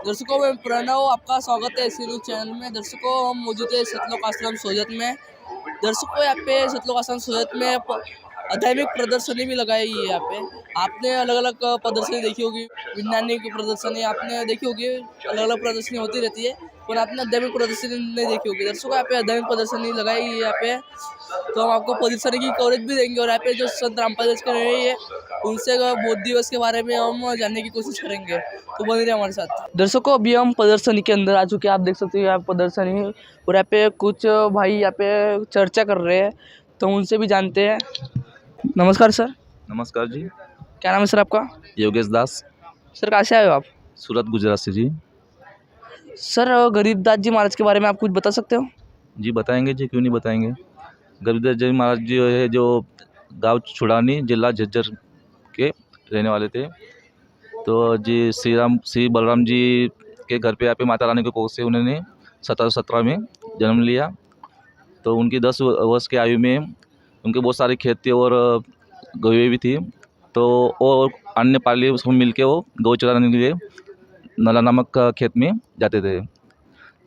दर्शकों, मैं प्रणव, आपका स्वागत है एसी न्यूज चैनल में। दर्शकों, हम मौजूद है सतलोक आश्रम सोजत में। दर्शकों, यहाँ पे सतलोक आश्रम सोजत में धार्मिक प्रदर्शनी भी लगाई गई है। यहाँ पे आपने अलग अलग प्रदर्शनी देखी होगी, विज्ञानिक प्रदर्शनी आपने देखी होगी, अलग अलग प्रदर्शनी होती रहती है, पर आपने आध्यात्मिक प्रदर्शनी नहीं देखी होगी। दर्शकों, यहाँ पे आध्यात्मिक प्रदर्शनी लगाई गई है यहाँ पे, तो हम आपको प्रदर्शनी की कवरेज भी देंगे। और यहाँ पे जो संत रामपाल कर रही है, उनसे बौद्ध दिवस के बारे में हम जानने की कोशिश करेंगे, तो बने रहिए हमारे साथ। दर्शकों, अभी हम प्रदर्शनी के अंदर आ चुके हैं। आप देख सकते हो यहाँ प्रदर्शनी, और यहाँ पे कुछ भाई यहाँ पे चर्चा कर रहे हैं, तो उनसे भी जानते हैं। नमस्कार सर। नमस्कार जी। क्या नाम है सर आपका? योगेश दास। सर, कहाँ से आए हो आप? सूरत गुजरात से जी। सर, गरीबदास जी महाराज के बारे में आप कुछ बता सकते हो? जी बताएंगे जी, क्यों नहीं बताएंगे। गरीबदास जी महाराज जी है जो गांव छुड़ानी, जिला झज्जर के रहने वाले थे। तो जी श्री बलराम जी के घर पे यहाँ पे माता रानी के कोख से उन्होंने 1717 में जन्म लिया। तो उनकी 10 वर्ष की आयु में उनके बहुत सारे खेत थे और गौएं भी थी। तो और अन्य पाली उसमें मिल के वो गौ चराने के लिए नला नामक खेत में जाते थे।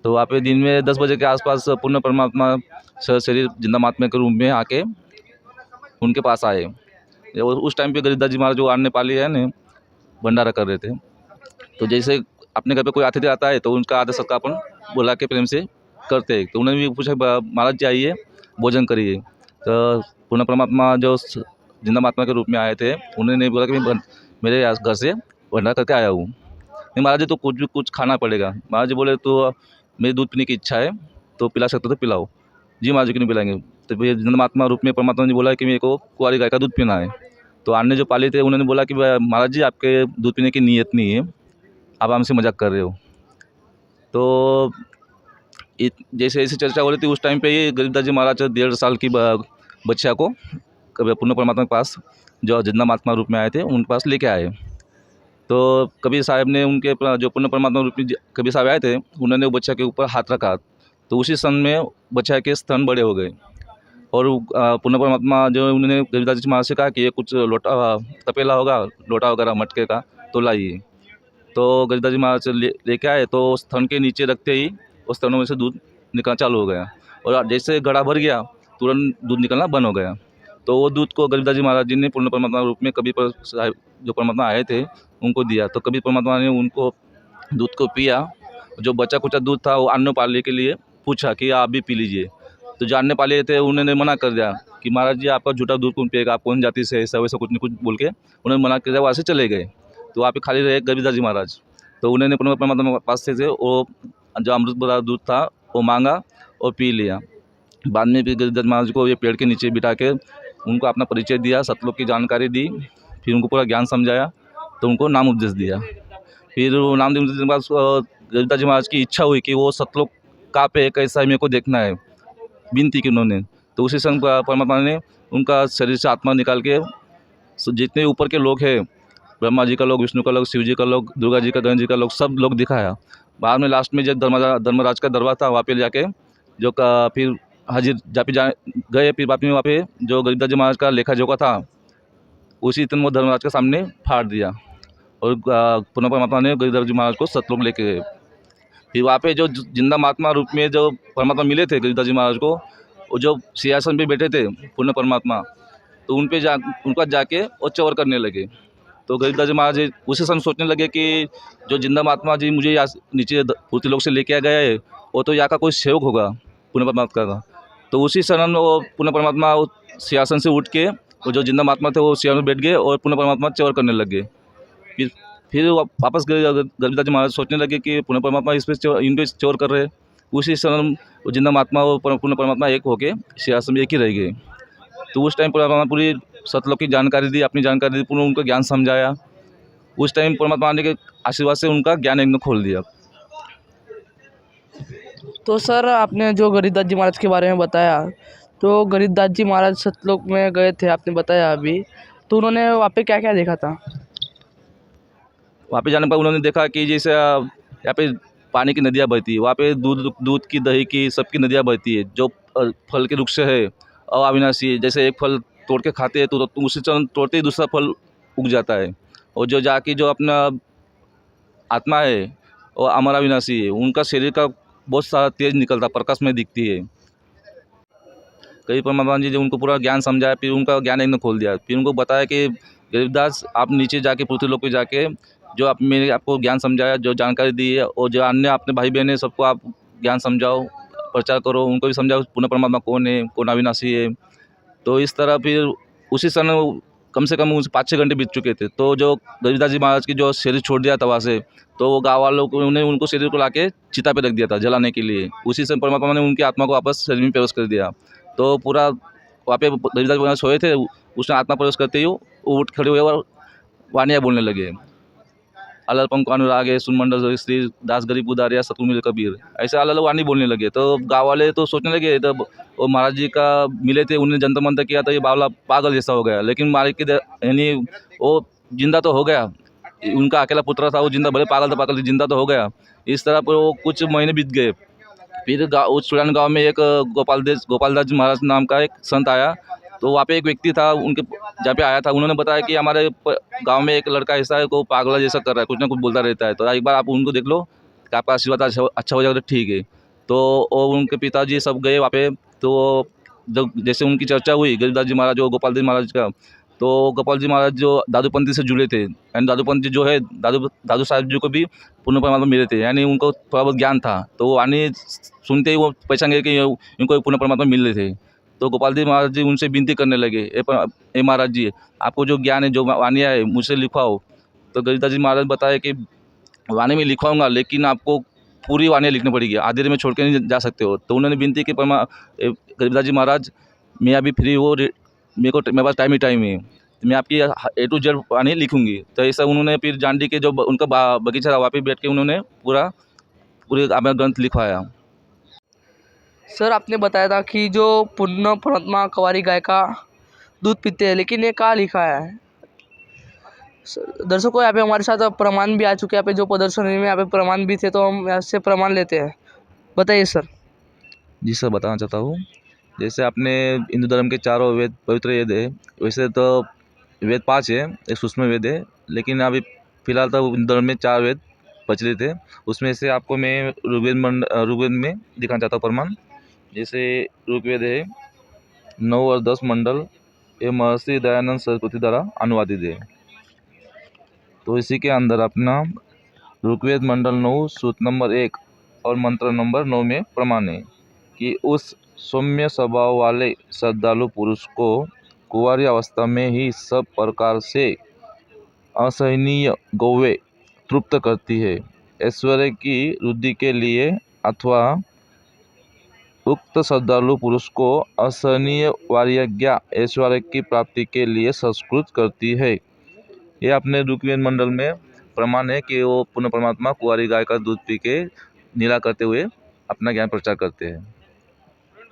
तो वहाँ पे दिन में 10 बजे के आसपास पूर्ण परमात्मा शरीर जिंदा महात्मा के रूप में आके उनके पास आए। और उस टाइम पे गरीबदास जी महाराज जो अन्य पाली है ना, भंडारा कर रहे थे। तो जैसे अपने घर पे कोई अतिथि आता है तो उनका आदर सत्कार अपन बुला के प्रेम से करते हैं। तो उन्होंने भी पूछा, महाराज जी आइए, भोजन करिए। तो पूर्ण परमात्मा जो जिंदा महात्मा के रूप में आए थे, उन्होंने बोला कि मैं मेरे घर से भंडारा करके आया हूँ। नहीं महाराज जी, तो कुछ खाना पड़ेगा। महाराज जी बोले, तो मेरी दूध पीने की इच्छा है, तो पिला सकते तो पिलाओ। जी महाराज जी, क्यों नहीं पिलाएंगे। तो फिर जिंदा महात्मा रूप में परमात्मा ने बोला कि मेरे को कुंवारी गाय का दूध पीना है। तो अन्य जो पाले थे उन्होंने बोला कि महाराज जी, आपके दूध पीने की नीयत नहीं है, आप हमसे मजाक कर रहे हो। तो जैसे ऐसी चर्चा हो रही थी उस टाइम पे ये गरीबदास जी महाराज 1.5 साल की बच्चा को पूर्ण परमात्मा के पास, जो जिंदा महात्मा रूप में आए थे, उनके पास लेके आए। तो कबीर साहब ने उनके जो पूर्ण परमात्मा रूप में कबीर साहब आए थे, उन्होंने वो बच्चा के ऊपर हाथ रखा। तो उसी क्षण में बच्चा के स्तन बड़े हो गए। और पूर्ण परमात्मा जो उन्होंने गरीबदास जी महाराज से कहा कि ये कुछ लोटा तपेला होगा, लोटा वगैरह मटके का, तो लाइए। तो गरीबदास जी महाराज लेके आए। तो स्तन के नीचे रखते ही उस स्तनों में से दूध निकलना चालू हो गया। और जैसे घड़ा भर गया, तुरंत दूध निकलना बंद हो गया। तो वो दूध को गरीबदास जी महाराज जी ने पूर्ण परमात्मा रूप में कबीर साहब जो परमात्मा आए थे उनको दिया। तो कबीर परमात्मा ने उनको दूध को पिया। जो बचा कुचा दूध था वो अन्य पालने के लिए पूछा कि आप भी पी लीजिए। तो जो अन्य पाले थे उन्होंने मना कर दिया कि महाराज जी, आपका झूठा दूध कौन पिएगा, आप कौन जाति से, ऐसा वैसा कुछ नहीं कुछ बोल के उन्होंने मना कर दिया। वहाँ से चले गए। तो वहाँ पे खाली रहे गरीबदास जी महाराज। तो उन्होंने पूर्ण परमात्मा के पास से वो जो अमृत भरा दूध था वो मांगा और पी लिया। बाद में भी गरीबदास महाराज को ये पेड़ के नीचे बिठा के उनको अपना परिचय दिया, सतलोक की जानकारी दी, फिर उनको पूरा ज्ञान समझाया। तो उनको नाम उपदेश दिया। फिर वो नाम उपदेश के बाद गरीबदास जी महाराज की इच्छा हुई कि वो सतलोक कहाँ पे है, कैसा है, मेरे को देखना है, विनती की उन्होंने। तो उसी समय परमात्मा ने उनका शरीर से आत्मा निकाल के जितने ऊपर के लोग हैं, ब्रह्मा जी का लोग, विष्णु का लोग, शिव जी का लोग, दुर्गा जी का, गणेश जी का लोग, सब लोग दिखाया। बाद में लास्ट में जब धर्मराज का दरबार था, वहाँ पे जाके जो फिर हाजिर गए। फिर बाद में वहाँ पे जो गरीबदास जी महाराज का लेखा जोखा था, उसी दिन वो धर्मराज के सामने फाड़ दिया। और पूर्ण परमात्मा ने गरीबदास जी महाराज को सतलोक लेके गए। फिर वहाँ पे जो जिंदा महात्मा रूप में जो परमात्मा मिले थे गरीबदास जी महाराज को, वो जो सिंहासन पे बैठे थे पूर्ण परमात्मा, तो उनका जाके वो चौर करने लगे। तो गरीबदास जी महाराज उसी समय सोचने लगे कि जो जिंदा महात्मा जी मुझे यहाँ नीचे पृथ्वी लोक से लेके आ गया है, वो तो यहाँ का कोई सेवक होगा पूर्ण परमात्मा का। तो उसी समय वो पूर्ण परमात्मा सिंहासन से उठ के वो जो जिंदा महात्मा थे वो सिंहासन में बैठ गए और पूर्ण परमात्मा चौर करने लग गए। फिर वापस गरीबदास जी महाराज सोचने लगे कि पूर्ण परमात्मा इन पे चौर कर रहे हैं। उसी समय वो जिंदा महात्मा और पूर्ण परमात्मा एक होके सिंहासन में एक ही रह गए। तो उस टाइम परमात्मा पूरी सतलोक की जानकारी दी, अपनी जानकारी दी, पूर्ण उनको ज्ञान समझाया। उस टाइम परमात्मा ने के आशीर्वाद से उनका ज्ञान एकदम खोल दिया। तो सर, आपने जो गरीबदास जी महाराज के बारे में बताया, तो गरीबदास जी महाराज सतलोक में गए थे, आपने बताया अभी, तो उन्होंने वहाँ पे क्या क्या देखा था? वहाँ पे जाने पर उन्होंने देखा कि जैसे यहाँ पे पानी की नदियाँ बहती है, वहाँ पे दूध की, दही की, सबकी नदियाँ बहती है। जो फल के वृक्ष है अविनाशी है, जैसे एक फल तोड़ के खाते हैं तो उसी चरण तोड़ते ही दूसरा फल उग जाता है। और जो जाके जो अपना आत्मा है और अमर अविनाशी है, उनका शरीर का बहुत सारा तेज निकलता, प्रकाश में दिखती है। कई परमात्मा जी जो उनको पूरा ज्ञान समझाया, फिर उनका ज्ञान एकदम खोल दिया, फिर उनको बताया कि गरीबदास आप नीचे जाके पृथ्वी लोक पे जाके जो आप मैंने आपको ज्ञान समझाया, जो जानकारी दी है, और जो अन्य अपने भाई बहन है सबको आप ज्ञान समझाओ, प्रचार करो, उनको भी समझाओ पुनः परमात्मा कौन है, कौन अविनाशी है। तो इस तरह फिर उसी समय कम से कम उस 5-6 घंटे बीत चुके थे। तो जो गरीबदास जी महाराज की जो शरीर छोड़ दिया था वहाँ से, तो वो गाँव वालों को उन्हें उनको शरीर को लाके चिता पे रख दिया था जलाने के लिए। उसी से परमात्मा ने उनकी आत्मा को वापस शरीर में प्रवेश कर दिया। तो पूरा वहाँ पे गरीबदास जी महाराज सोए थे, उसने आत्मा प्रवेश करते ही वो उठ खड़े हुए और वाणियाँ बोलने लगे, अलर्पम को अनुराग है सुनमंडल श्री दास गरीब उदारिया सतुमिल कबीर, ऐसे अलग अलग वाणी बोलने लगे। तो गाँव वाले तो सोचने लगे, तब वो महाराज जी का मिले थे, उन्हें जंतर मंतर किया तो ये बावला पागल जैसा हो गया, लेकिन महाराज के यानी वो जिंदा तो हो गया, उनका अकेला पुत्र था, वो जिंदा भले पागल था, पागल जिंदा तो हो गया। इस तरह पर वो कुछ महीने बीत गए। फिर उस चुड़ान गाँव में एक गोपालदास जी महाराज नाम का एक संत आया। तो वहाँ पे एक व्यक्ति था, उनके जहाँ पे आया था, उन्होंने बताया कि हमारे गांव में एक लड़का ऐसा है को पागला जैसा कर रहा है, कुछ ना कुछ बोलता रहता है, तो एक बार आप उनको देख लो कि आपका आशीर्वाद अच्छा हो जाएगा, तो ठीक है। तो वो उनके पिताजी सब गए वहाँ पे। तो जब जैसे उनकी चर्चा हुई गरीबदास जी महाराज और गोपाल जी महाराज का, तो गोपाल जी महाराज जो दादूपंथी से जुड़े थे, यानी दादूपंथी जो है दादू साहब जी को भी पूर्ण परमात्मा मिले थे, यानी उनको थोड़ा बहुत ज्ञान था। तो वो वाणी सुनते ही वो पहचान गए कि इनको पूर्ण परमात्मा मिल रहे थे। तो गोपाल जी महाराज जी उनसे विनती करने लगे, ए महाराज जी, आपको जो ज्ञान है, जो वाणियाँ है, मुझसे लिखवाओ। तो गरीबदास जी महाराज बताए कि वाणी में लिखवाऊंगा, लेकिन आपको पूरी वाणियाँ लिखनी पड़ेगी, आधे में छोड़ के नहीं जा सकते हो। तो उन्होंने विनती की, गरीबदास जी महाराज मैं अभी फ्री हो, मेरे पास टाइम है, तो मैं आपकी A to Z वाणी लिखूंगी। तो ऐसा उन्होंने फिर जांडी के जो उनका बगीचा था वहाँ पे बैठ के उन्होंने पूरे अपना ग्रंथ लिखवाया। सर आपने बताया था कि जो पुण्य परमात्मा कंवारी गाय का दूध पीते हैं, लेकिन ये कहाँ लिखा है? दर्शकों यहाँ पे हमारे साथ प्रमाण भी आ चुके हैं, यहाँ पे जो प्रदर्शनी में यहाँ पे प्रमाण भी थे, तो हम यहाँ से प्रमाण लेते हैं। बताइए सर। जी सर, बताना चाहता हूँ, जैसे अपने हिंदू धर्म के चारों वेद पवित्र वेद है, वैसे तो वेद 5 है, एक सूक्ष्म वेद है, लेकिन अभी फिलहाल तो हिंदू धर्म में 4 वेद प्रचलित है। उसमें से आपको मैं ऋग्वेद में दिखाना चाहता हूँ प्रमाण। जैसे ऋग्वेद है 9 और 10 मंडल, ये महर्षि दयानंद सरस्वती द्वारा अनुवादित है। तो इसी के अंदर अपना ऋग्वेद मंडल 9 सूत्र नंबर 1 और मंत्र नंबर 9 में प्रमाण है कि उस सौम्य स्वभाव वाले श्रद्धालु पुरुष को कुंवारी अवस्था में ही सब प्रकार से असहनीय गौवें तृप्त करती है। ऐश्वर्य की वृद्धि के लिए अथवा उक्त श्रद्धालु पुरुष को असहनीय वार्यज्ञा ऐश्वर्य की प्राप्ति के लिए संस्कृत करती है। ये अपने ऋग्वेद मंडल में प्रमाण है कि वो पुण्य परमात्मा कुंवारी गाय का दूध पी के नीला करते हुए अपना ज्ञान प्रचार करते हैं।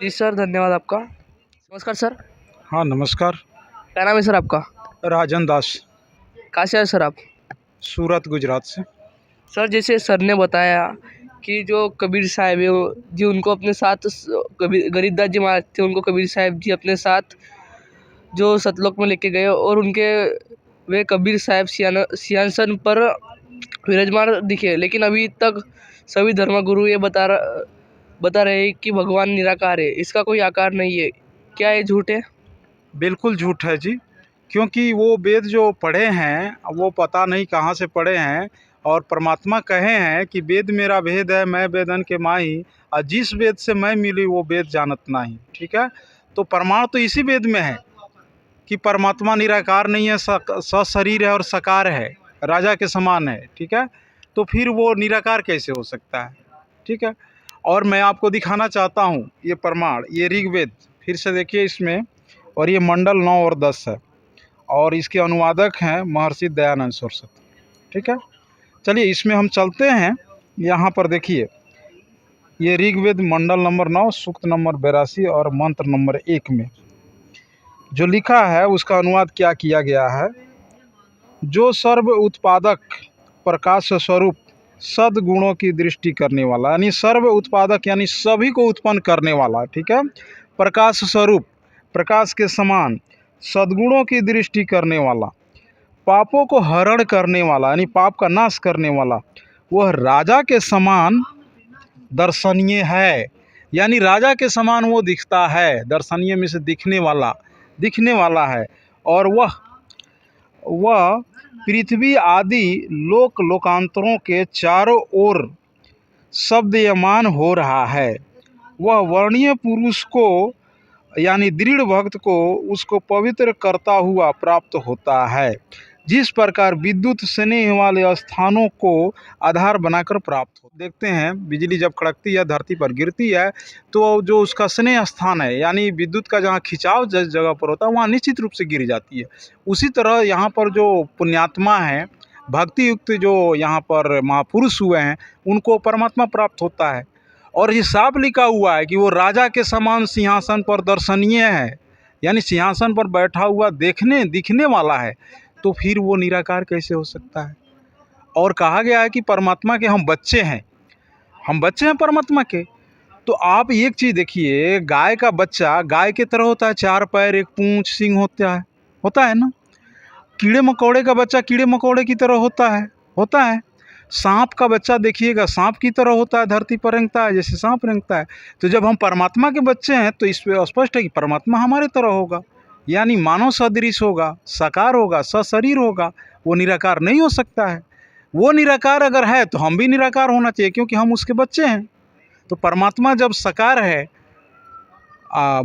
जी सर, धन्यवाद आपका। नमस्कार सर। हाँ नमस्कार। क्या नाम है सर आपका? राजन दास, कहाँ से है सर आप? सूरत गुजरात से। सर जैसे सर ने बताया कि जो कबीर साहब है जी, उनको अपने साथ गरीबदास जी महाराज थे, उनको कबीर साहब जी अपने साथ जो सतलोक में लेके गए, और उनके वे कबीर साहब सिंहासन पर विराजमान दिखे। लेकिन अभी तक सभी धर्मगुरु ये बता रहे हैं कि भगवान निराकार है, इसका कोई आकार नहीं है। क्या ये झूठ है? बिल्कुल झूठ है जी, क्योंकि वो वेद जो पढ़े हैं वो पता नहीं कहाँ से पढ़े हैं, और परमात्मा कहे हैं कि वेद मेरा भेद है, मैं वेदन के माही, और जिस वेद से मैं मिली वो वेद जानत नहीं। ठीक है, तो प्रमाण तो इसी वेद में है कि परमात्मा निराकार नहीं है, सशरीर है और सकार है, राजा के समान है। ठीक है, तो फिर वो निराकार कैसे हो सकता है? ठीक है, और मैं आपको दिखाना चाहता हूँ ये प्रमाण, ये ऋग्वेद फिर से देखिए इसमें, और ये मंडल 9 और 10 है, और इसके अनुवादक हैं महर्षि दयानंद सरस्वती। ठीक है, चलिए इसमें हम चलते हैं। यहाँ पर देखिए, ये ऋग्वेद मंडल नंबर 9 सूक्त नंबर 82 और मंत्र नंबर 1 में जो लिखा है उसका अनुवाद क्या किया गया है। जो सर्व उत्पादक प्रकाश स्वरूप सद्गुणों की दृष्टि करने वाला, यानी सर्व उत्पादक यानी सभी को उत्पन्न करने वाला, ठीक है, प्रकाश स्वरूप प्रकाश के समान सद्गुणों की दृष्टि करने वाला, पापों को हरण करने वाला यानी पाप का नाश करने वाला, वह राजा के समान दर्शनीय है। यानी राजा के समान वो दिखता है, दर्शनीय में से दिखने वाला है। और वह पृथ्वी आदि लोकांतरों के चारों ओर शब्दयमान हो रहा है। वह वर्णीय पुरुष को यानी दृढ़ भक्त को उसको पवित्र करता हुआ प्राप्त होता है, जिस प्रकार विद्युत स्नेह वाले स्थानों को आधार बनाकर प्राप्त हो। देखते हैं बिजली जब कड़कती है, धरती पर गिरती है, तो जो उसका स्नेह स्थान है यानी विद्युत का जहाँ खिंचाव जिस जगह पर होता है वहाँ निश्चित रूप से गिर जाती है। उसी तरह यहाँ पर जो पुण्यात्मा हैं, भक्ति युक्त जो यहाँ पर महापुरुष हुए हैं, उनको परमात्मा प्राप्त होता है। और ये साफ लिखा हुआ है कि वो राजा के समान सिंहासन पर दर्शनीय है, यानी सिंहासन पर बैठा हुआ दिखने वाला है। तो फिर वो निराकार कैसे हो सकता है? और कहा गया है कि परमात्मा के हम बच्चे हैं परमात्मा के। तो आप एक चीज़ देखिए, गाय का बच्चा गाय की तरह होता है, 4 पैर, 1 पूँछ, सिंग होता है ना। कीड़े मकोड़े का बच्चा कीड़े मकोड़े की तरह होता है। सांप का बच्चा देखिएगा सांप की तरह होता है, धरती पर रेंगता है जैसे सांप रेंगता है। तो जब हम परमात्मा के बच्चे हैं तो इस पे स्पष्ट है कि परमात्मा हमारे तरह होगा, यानी मानव सदृश होगा, साकार होगा, सशरीर होगा। वो निराकार नहीं हो सकता है। वो निराकार अगर है तो हम भी निराकार होना चाहिए, क्योंकि हम उसके बच्चे हैं। तो परमात्मा जब साकार है,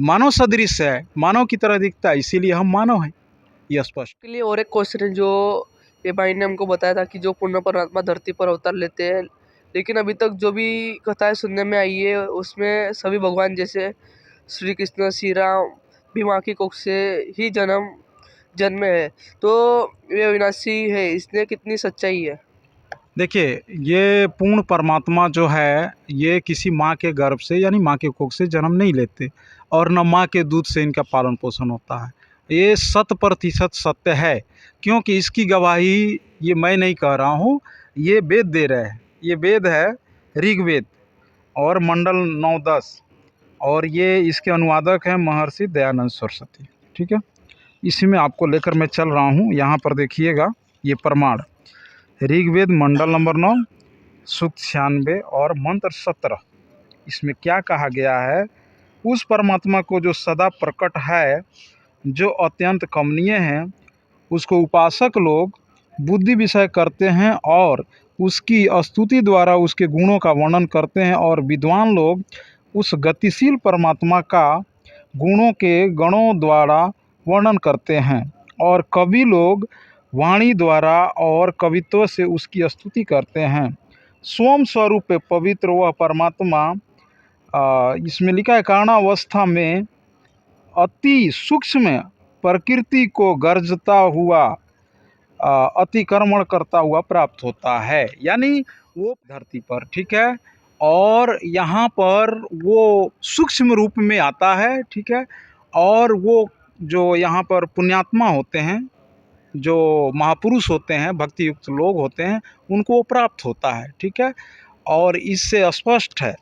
मानव सदृश है, मानव की तरह दिखता है, इसीलिए हम मानव हैं। ये स्पष्ट। के लिए और एक क्वेश्चन है जो ये भाई ने हमको बताया था कि जो पूर्ण परमात्मा धरती पर अवतार लेते हैं, लेकिन अभी तक जो भी कथाएं सुनने में आई है उसमें सभी भगवान जैसे श्री कृष्ण, श्री राम भी माँ की कोख से ही जन्मे है, तो ये अविनाशी है, इसमें कितनी सच्चाई है? देखिए, ये पूर्ण परमात्मा जो है ये किसी माँ के गर्भ से यानी माँ के कोख से जन्म नहीं लेते, और न माँ के दूध से इनका पालन पोषण होता है। ये 100% सत्य है, क्योंकि इसकी गवाही ये मैं नहीं कह रहा हूँ, ये वेद दे रहे हैं। ये वेद है ऋग्वेद और मंडल 9-10, और ये इसके अनुवादक हैं महर्षि दयानंद सरस्वती। ठीक है, इसी में आपको लेकर मैं चल रहा हूँ। यहाँ पर देखिएगा ये प्रमाण, ऋग्वेद मंडल नंबर 9 सूक्त 96 और मंत्र 17। इसमें क्या कहा गया है? उस परमात्मा को जो सदा प्रकट है, जो अत्यंत कमनीय है, उसको उपासक लोग बुद्धि विषय करते हैं और उसकी स्तुति द्वारा उसके गुणों का वर्णन करते हैं, और विद्वान लोग उस गतिशील परमात्मा का गुणों के गणों द्वारा वर्णन करते हैं, और कवि लोग वाणी द्वारा और कवित्व से उसकी स्तुति करते हैं। स्वयं स्वरूप पवित्र वह परमात्मा, इसमें लिखा है, कारणावस्था में अति सूक्ष्म प्रकृति को गर्जता हुआ अतिक्रमण करता हुआ प्राप्त होता है, यानी वो धरती पर। ठीक है, और यहाँ पर वो सूक्ष्म रूप में आता है। ठीक है, और वो जो यहाँ पर पुण्यात्मा होते हैं, जो महापुरुष होते हैं, भक्ति युक्त लोग होते हैं, उनको वो प्राप्त होता है। ठीक है, और इससे स्पष्ट है,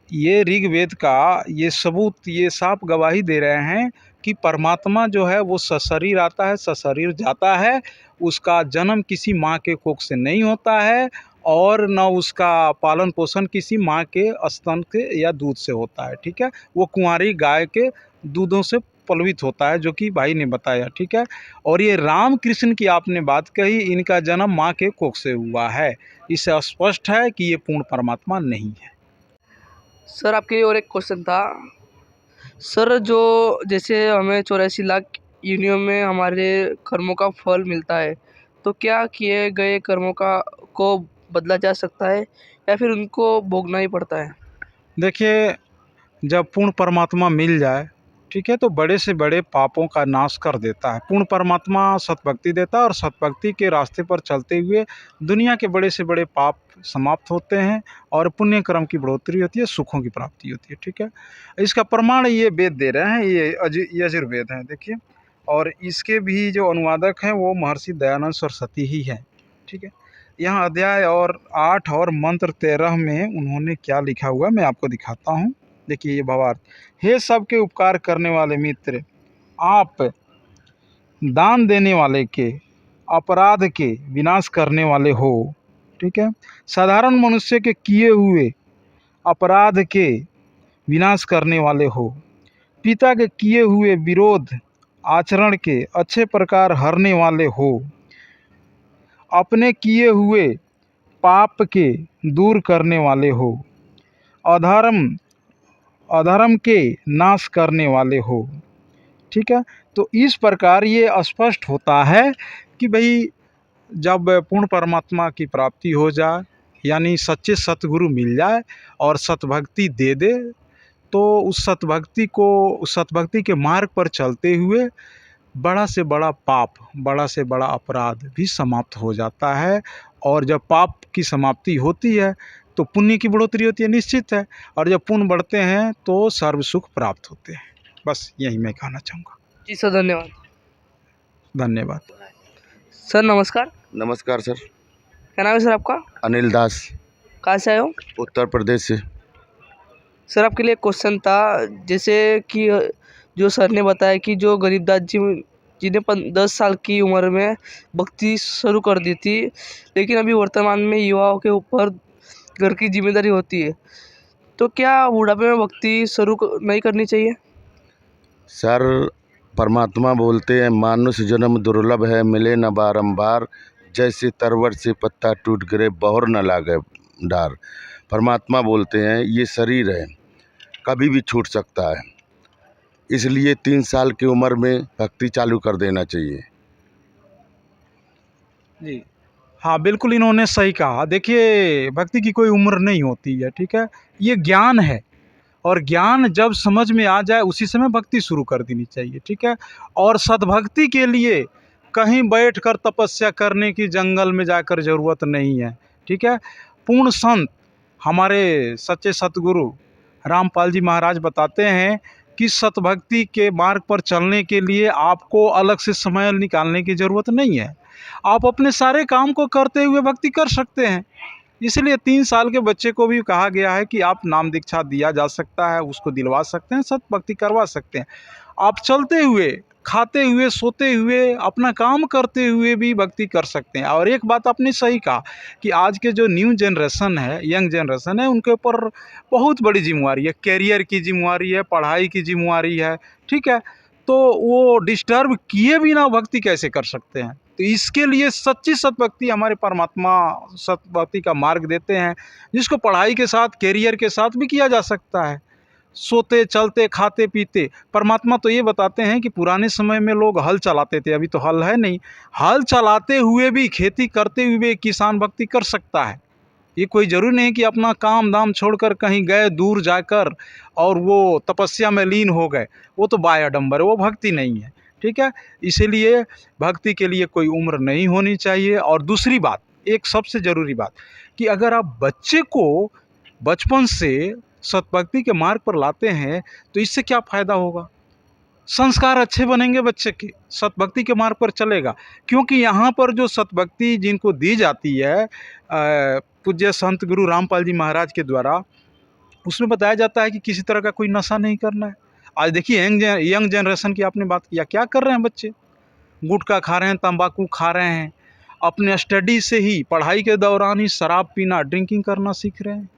ये ऋग्वेद का ये सबूत ये साफ गवाही दे रहे हैं कि परमात्मा जो है वो सशरीर आता है, सशरीर जाता है। उसका जन्म किसी माँ के कोख से नहीं होता है, और न उसका पालन पोषण किसी माँ के स्तन के या दूध से होता है। ठीक है, वो कुंवारी गाय के दूधों से पलवित होता है, जो कि भाई ने बताया। ठीक है, और ये राम कृष्ण की आपने बात कही, इनका जन्म माँ के कोख से हुआ है। इससे स्पष्ट है कि ये पूर्ण परमात्मा नहीं है। सर आपके लिए और एक क्वेश्चन था सर, जो जैसे हमें 84 लाख योनियों में हमारे कर्मों का फल मिलता है, तो क्या किए गए कर्मों को बदला जा सकता है या फिर उनको भोगना ही पड़ता है? देखिए, जब पूर्ण परमात्मा मिल जाए, ठीक है, तो बड़े से बड़े पापों का नाश कर देता है। पूर्ण परमात्मा सतभक्ति देता है, और सतभक्ति के रास्ते पर चलते हुए दुनिया के बड़े से बड़े पाप समाप्त होते हैं, और पुण्य कर्म की बढ़ोतरी होती है, सुखों की प्राप्ति होती है। ठीक है, इसका प्रमाण ये वेद दे रहे हैं, ये यजुर्वेद हैं। देखिए, और इसके भी जो अनुवादक हैं वो महर्षि दयानंद सरस्वती ही हैं। ठीक है, यहाँ अध्याय और 8 और मंत्र 13 में उन्होंने क्या लिखा हुआ है मैं आपको दिखाता हूँ। देखिए ये भावार्थ, हे सबके उपकार करने वाले मित्र, आप दान देने वाले के अपराध के विनाश करने वाले हो। ठीक है। साधारण मनुष्य के किए हुए अपराध के विनाश करने वाले हो, पिता के किए हुए विरोध आचरण के अच्छे प्रकार हरने वाले हो, अपने किए हुए पाप के दूर करने वाले हो, अधर्म अधर्म के नाश करने वाले हो। ठीक है। तो इस प्रकार ये स्पष्ट होता है कि भाई जब पूर्ण परमात्मा की प्राप्ति हो जाए, यानी सच्चे सतगुरु मिल जाए और सतभक्ति दे दे, तो उस सतभक्ति के मार्ग पर चलते हुए बड़ा से बड़ा पाप, बड़ा से बड़ा अपराध भी समाप्त हो जाता है। और जब पाप की समाप्ति होती है तो पुण्य की बढ़ोतरी होती है, निश्चित है। और जब पुण्य बढ़ते हैं तो सर्व सुख प्राप्त होते हैं। बस यही मैं कहना चाहूँगा। जी सर, धन्यवाद। धन्यवाद। सर नमस्कार। नमस्कार सर। क्या नाम है सर आपका? अनिल दास, कहाँ से आए हो? उत्तर प्रदेश से। सर आपके लिए क्वेश्चन था, जैसे कि जो सर ने बताया कि जो गरीबदास जी जिन्हें 10 साल की उम्र में भक्ति शुरू कर दी थी, लेकिन अभी वर्तमान में युवाओं के ऊपर घर की जिम्मेदारी होती है, तो क्या बुढ़ापे में भक्ति शुरू नहीं करनी चाहिए? सर परमात्मा बोलते हैं, मानुष जन्म दुर्लभ है, मिले न बारंबार, जैसे तरवर से पत्ता टूट गिरे बहुर न लागे डार। परमात्मा बोलते हैं ये शरीर है, कभी भी छूट सकता है, इसलिए 3 साल की उम्र में भक्ति चालू कर देना चाहिए। जी हाँ, बिल्कुल इन्होंने सही कहा। देखिए, भक्ति की कोई उम्र नहीं होती है। ठीक है। ये ज्ञान है और ज्ञान जब समझ में आ जाए उसी समय भक्ति शुरू कर देनी चाहिए। ठीक है। और सद्भक्ति के लिए कहीं बैठकर तपस्या करने की जंगल में जाकर ज़रूरत नहीं है। ठीक है। पूर्ण संत हमारे सच्चे सतगुरु रामपाल जी महाराज बताते हैं कि सतभक्ति के मार्ग पर चलने के लिए आपको अलग से समय निकालने की ज़रूरत नहीं है। आप अपने सारे काम को करते हुए भक्ति कर सकते हैं। इसलिए 3 साल के बच्चे को भी कहा गया है कि आप नाम दीक्षा दिया जा सकता है, उसको दिलवा सकते हैं, सत भक्ति करवा सकते हैं। आप चलते हुए, खाते हुए, सोते हुए, अपना काम करते हुए भी भक्ति कर सकते हैं। और एक बात आपने सही कहा कि आज के जो न्यू जनरेशन है, यंग जनरेशन है, उनके ऊपर बहुत बड़ी जिम्मेवारी है, कैरियर की जिम्मेवारी है, पढ़ाई की जिम्मेवारी है। ठीक है। तो वो डिस्टर्ब किए बिना भक्ति कैसे कर सकते हैं? तो इसके लिए सच्ची सतभक्ति हमारे परमात्मा सतभक्ति का मार्ग देते हैं, जिसको पढ़ाई के साथ, कैरियर के साथ भी किया जा सकता है, सोते चलते खाते पीते। परमात्मा तो ये बताते हैं कि पुराने समय में लोग हल चलाते थे, अभी तो हल है नहीं, हल चलाते हुए भी, खेती करते हुए किसान भक्ति कर सकता है। ये कोई ज़रूरी नहीं कि अपना काम दाम छोड़कर कहीं गए दूर जाकर और वो तपस्या में लीन हो गए, वो तो बायाडंबर है, वो भक्ति नहीं है। ठीक है। इसीलिए भक्ति के लिए कोई उम्र नहीं होनी चाहिए। और दूसरी बात, एक सबसे ज़रूरी बात, कि अगर आप बच्चे को बचपन से सतभक्ति के मार्ग पर लाते हैं तो इससे क्या फ़ायदा होगा? संस्कार अच्छे बनेंगे बच्चे के, सतभक्ति के मार्ग पर चलेगा। क्योंकि यहाँ पर जो सतभक्ति जिनको दी जाती है पूज्य संत गुरु रामपाल जी महाराज के द्वारा, उसमें बताया जाता है कि किसी तरह का कोई नशा नहीं करना है। आज देखिए यंग जनरेशन की आपने बात किया, क्या कर रहे हैं बच्चे? गुटखा खा रहे हैं, तंबाकू खा रहे हैं, अपने स्टडी से ही, पढ़ाई के दौरान ही शराब पीना, ड्रिंकिंग करना सीख रहे हैं।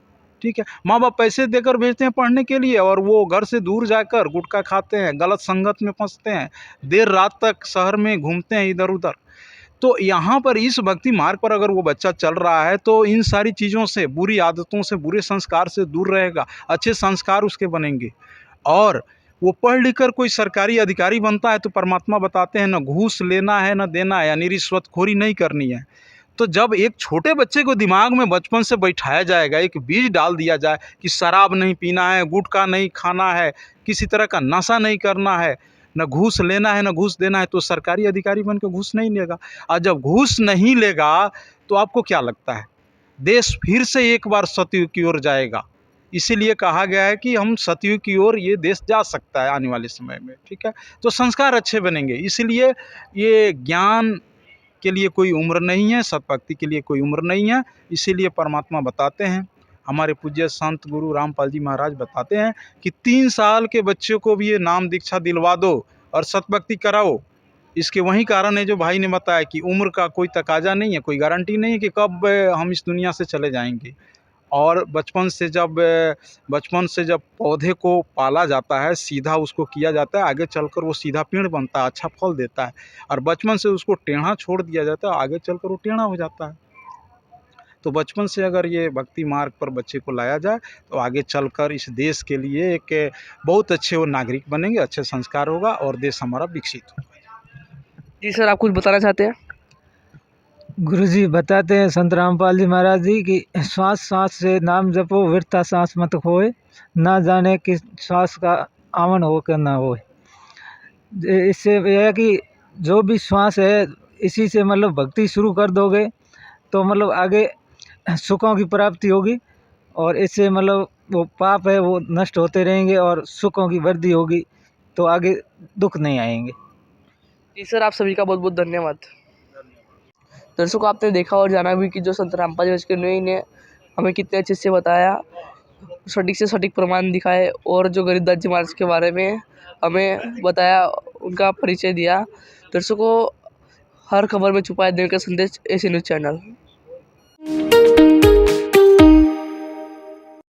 ठीक है। माँ बाप पैसे देकर भेजते हैं पढ़ने के लिए और वो घर से दूर जाकर गुटखा खाते हैं, गलत संगत में फंसते हैं, देर रात तक शहर में घूमते हैं इधर उधर। तो यहाँ पर इस भक्ति मार्ग पर अगर वो बच्चा चल रहा है तो इन सारी चीज़ों से, बुरी आदतों से, बुरे संस्कार से दूर रहेगा, अच्छे संस्कार उसके बनेंगे। और वो पढ़ लिख कर कोई सरकारी अधिकारी बनता है तो परमात्मा बताते हैं, न घूस लेना है न देना है, यानी रिश्वतखोरी नहीं करनी है। तो जब एक छोटे बच्चे को दिमाग में बचपन से बैठाया जाएगा, एक बीज डाल दिया जाए कि शराब नहीं पीना है, गुटखा नहीं खाना है, किसी तरह का नशा नहीं करना है, न घूस लेना है न घूस देना है, तो सरकारी अधिकारी बनकर घूस नहीं लेगा। और जब घूस नहीं लेगा तो आपको क्या लगता है, देश फिर से एक बार सतयुग की ओर जाएगा। इसीलिए कहा गया है कि हम सतयुग की ओर ये देश जा सकता है आने वाले समय में। ठीक है। तो संस्कार अच्छे बनेंगे। इसलिए ये ज्ञान के लिए कोई उम्र नहीं है, सतभक्ति के लिए कोई उम्र नहीं है। इसीलिए परमात्मा बताते हैं, हमारे पूज्य संत गुरु रामपाल जी महाराज बताते हैं कि 3 साल के बच्चे को भी ये नाम दीक्षा दिलवा दो और सतभक्ति कराओ, इसके वही कारण है जो भाई ने बताया कि उम्र का कोई तकाजा नहीं है, कोई गारंटी नहीं है कि कब हम इस दुनिया से चले जाएंगे। और बचपन से जब पौधे को पाला जाता है, सीधा उसको किया जाता है, आगे चलकर वो सीधा पेड़ बनता है, अच्छा फल देता है। और बचपन से उसको टेढ़ा छोड़ दिया जाता है, आगे चलकर वो टेढ़ा हो जाता है। तो बचपन से अगर ये भक्ति मार्ग पर बच्चे को लाया जाए तो आगे चलकर इस देश के लिए एक बहुत अच्छे वो नागरिक बनेंगे, अच्छे संस्कार होगा और देश हमारा विकसित होगा। जी सर, आप कुछ बताना चाहते हैं? गुरुजी बताते हैं संत रामपाल जी महाराज जी कि श्वास श्वास से नाम जपो, वृथा सांस मत खोए, ना जाने कि श्वास का आवन हो कि ना हो। इससे यह है कि जो भी श्वास है इसी से मतलब भक्ति शुरू कर दोगे तो मतलब आगे सुखों की प्राप्ति होगी, और इससे मतलब वो पाप है वो नष्ट होते रहेंगे और सुखों की वृद्धि होगी, तो आगे दुख नहीं आएंगे। जी सर, आप सभी का बहुत बहुत धन्यवाद। दर्शकों, आपने देखा और जाना भी कि जो संत रामपाल जी ने हमें कितने अच्छे से बताया, सटीक से सटीक प्रमाण दिखाए और जो गरीबदास जी महाराज के बारे में हमें बताया, उनका परिचय दिया। दर्शकों, हर खबर में छुपा है दिल का संदेश, एसी न्यूज़ चैनल।